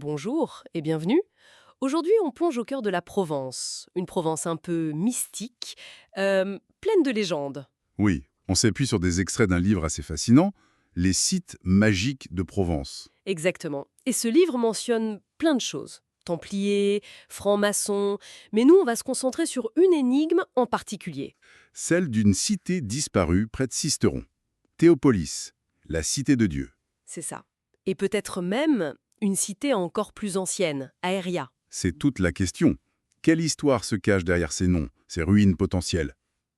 Bonjour et bienvenue. Aujourd'hui, on plonge au cœur de la Provence, une Provence un peu mystique, pleine de légendes. Oui, on s'appuie sur des extraits d'un livre assez fascinant, Les sites magiques de Provence. Exactement. Et ce livre mentionne plein de choses. Templiers, francs-maçons, mais nous, on va se concentrer sur une énigme en particulier. Celle d'une cité disparue près de Sisteron. Théopolis, la cité de Dieu. C'est ça. Et peut-être même une cité encore plus ancienne, Aeria. C'est toute la question. Quelle histoire se cache derrière ces noms, ces ruines potentielles?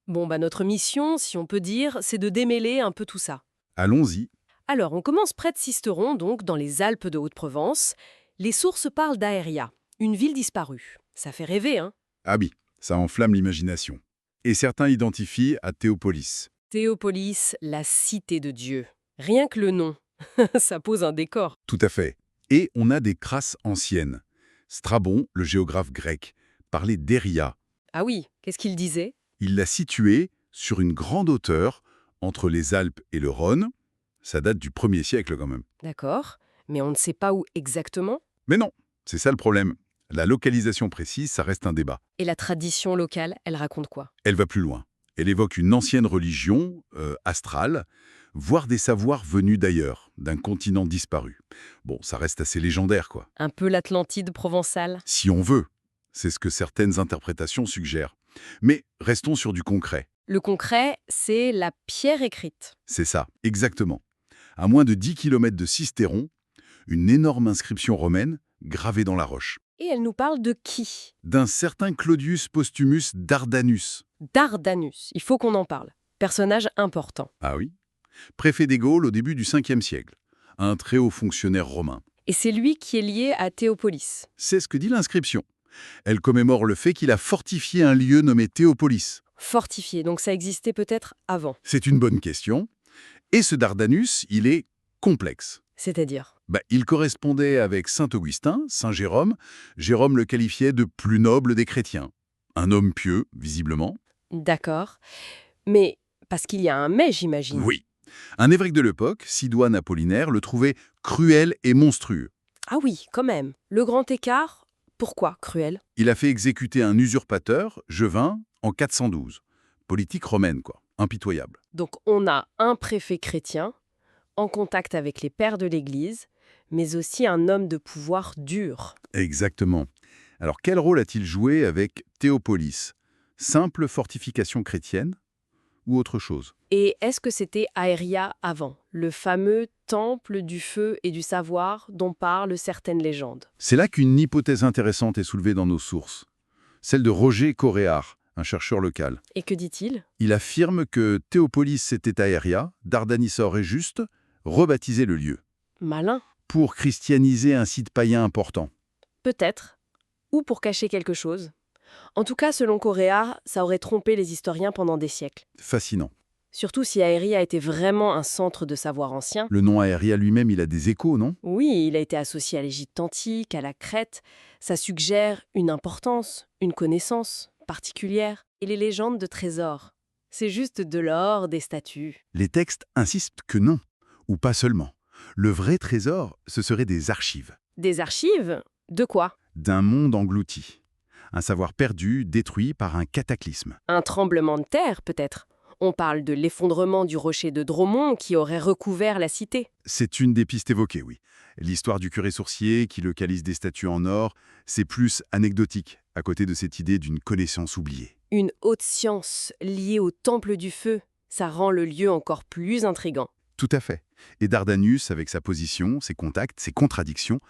Bon, bah notre mission, si on peut dire, c'est de démêler un peu tout ça. Allons-y. Alors, on commence près de Sisteron, donc dans les Alpes de Haute-Provence. Les sources parlent d'Aeria, une ville disparue. Ça fait rêver, hein? Ah oui, ça enflamme l'imagination. Et certains identifient à Théopolis. Théopolis, la cité de Dieu. Rien que le nom, ça pose un décor. Tout à fait. Et on a des crasses anciennes. Strabon, le géographe grec, parlait d'Eria. Ah oui, qu'est-ce qu'il disait? Il l'a située sur une grande hauteur entre les Alpes et le Rhône. Ça date du 1er siècle quand même. D'accord, mais on ne sait pas où exactement. Mais non, c'est ça le problème. La localisation précise, ça reste un débat. Et la tradition locale, elle raconte quoi? Elle va plus loin. Elle évoque une ancienne religion, astrale, voire des savoirs venus d'ailleurs, d'un continent disparu. Bon, ça reste assez légendaire, quoi. Un peu l'Atlantide provençale? Si on veut. C'est ce que certaines interprétations suggèrent. Mais restons sur du concret. Le concret, c'est la pierre écrite. C'est ça, exactement. À moins de 10 km de Sisteron, une énorme inscription romaine gravée dans la roche. Et elle nous parle de qui? D'un certain Claudius Postumus Dardanus. Dardanus, il faut qu'on en parle. Personnage important. Ah oui? Préfet des Gaules au début du 5e siècle. Un très haut fonctionnaire romain. Et c'est lui qui est lié à Théopolis. C'est ce que dit l'inscription. Elle commémore le fait qu'il a fortifié un lieu nommé Théopolis. Fortifié, donc ça existait peut-être avant. C'est une bonne question. Et ce Dardanus, il est complexe. C'est-à-dire? Il correspondait avec saint Augustin, saint Jérôme. Jérôme le qualifiait de plus noble des chrétiens. Un homme pieux, visiblement. D'accord. Mais parce qu'il y a un mais, j'imagine. Oui. Un évêque de l'époque, Sidoine Apollinaire, le trouvait cruel et monstrueux. Ah oui, quand même. Le grand écart, pourquoi cruel? Il a fait exécuter un usurpateur, Jevin, en 412. Politique romaine, quoi. Impitoyable. Donc on a un préfet chrétien, en contact avec les pères de l'Église, mais aussi un homme de pouvoir dur. Exactement. Alors quel rôle a-t-il joué avec Théopolis? Simple fortification chrétienne ou autre chose? Et est-ce que c'était Aeria avant, le fameux temple du feu et du savoir dont parlent certaines légendes? C'est là qu'une hypothèse intéressante est soulevée dans nos sources. Celle de Roger Coréard, un chercheur local. Et que dit-il? Il affirme que Théopolis était Aeria, Dardanis aurait juste rebaptisé le lieu, Malin, pour christianiser un site païen important. peut-être. Ou pour cacher quelque chose. En tout cas, selon Coréard, ça aurait trompé les historiens pendant des siècles. Fascinant. Surtout si Aeria était vraiment un centre de savoir ancien. Le nom Aeria lui-même, il a des échos, non? Oui, il a été associé à l'Égypte antique, à la Crète. Ça suggère une importance, une connaissance particulière. Et les légendes de trésors. C'est juste de l'or, des statues. Les textes insistent que non, ou pas seulement. Le vrai trésor, ce serait des archives, Des archives? De quoi? d'un monde englouti. Un savoir perdu, détruit par un cataclysme. Un tremblement de terre, peut-être. On parle de l'effondrement du rocher de Dromont qui aurait recouvert la cité. C'est une des pistes évoquées, oui. L'histoire du curé sourcier qui localise des statues en or, c'est plus anecdotique, à côté de cette idée d'une connaissance oubliée. Une haute science liée au temple du feu, ça rend le lieu encore plus intrigant. Tout à fait. Et Dardanus, avec sa position, ses contacts, ses contradictions,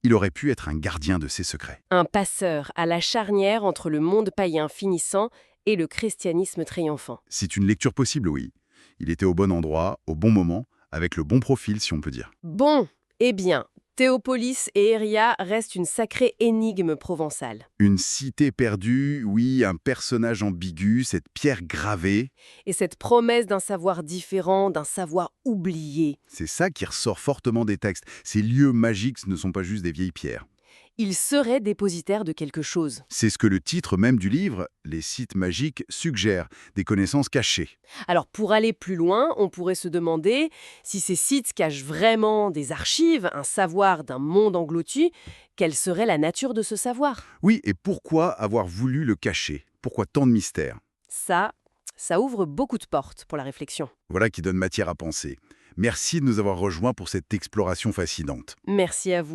il aurait pu être un gardien de ses secrets. Un passeur à la charnière entre le monde païen finissant et le christianisme triomphant. C'est une lecture possible, oui. Il était au bon endroit, au bon moment, avec le bon profil, si on peut dire. Bon, eh bien, Théopolis et Eria restent une sacrée énigme provençale. Une cité perdue, oui, un personnage ambigu, cette pierre gravée, Et cette promesse d'un savoir différent, d'un savoir oublié. c'est ça qui ressort fortement des textes. Ces lieux magiques ne sont pas juste des vieilles pierres. Ils seraient dépositaires de quelque chose. C'est ce que le titre même du livre, Les sites magiques, suggère, des connaissances cachées. Alors pour aller plus loin, on pourrait se demander si ces sites cachent vraiment des archives, un savoir d'un monde englouti, quelle serait la nature de ce savoir? Oui, et pourquoi avoir voulu le cacher? Pourquoi tant de mystères? Ça ouvre beaucoup de portes pour la réflexion. Voilà qui donne matière à penser. Merci de nous avoir rejoints pour cette exploration fascinante. Merci à vous.